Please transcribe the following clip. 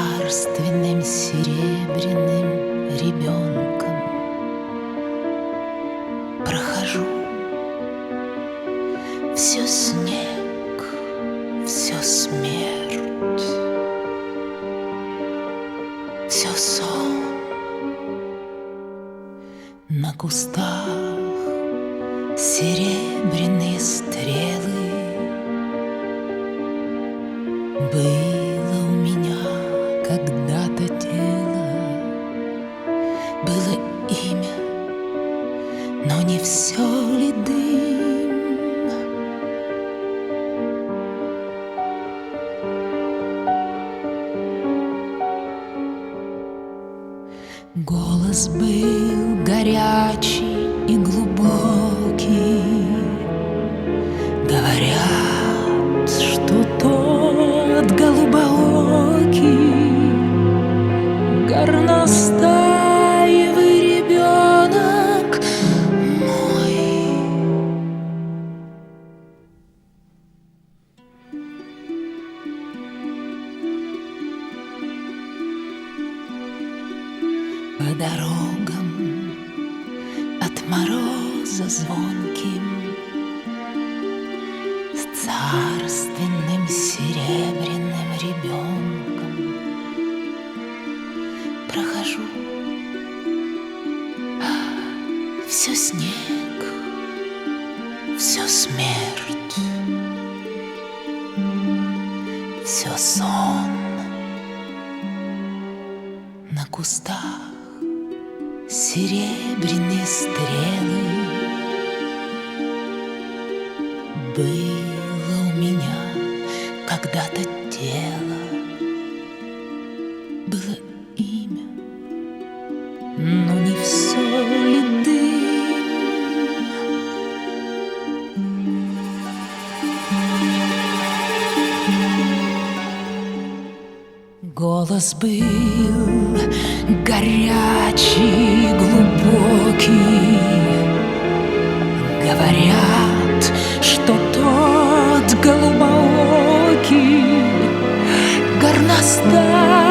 царственным серебряным ребенком прохожу. Все снег, все смерть, все сон. На кустах серебряные стрелы. Было у меня когда-то тело, было имя, но не все ли дым? Голос был горячий и глубокий. Говорят, что тот голубоокий горностаевый ребенок мой. По дорогам от мороза звонким с царственным серебряным ребенком прохожу. Все снег, все смерть, все сон. На кустах серебряные стрелы. Было у меня когда-то тело, было имя, но не все ли дым? Голос был горячий, глубокий. Говорят, что тот голубоокий горностай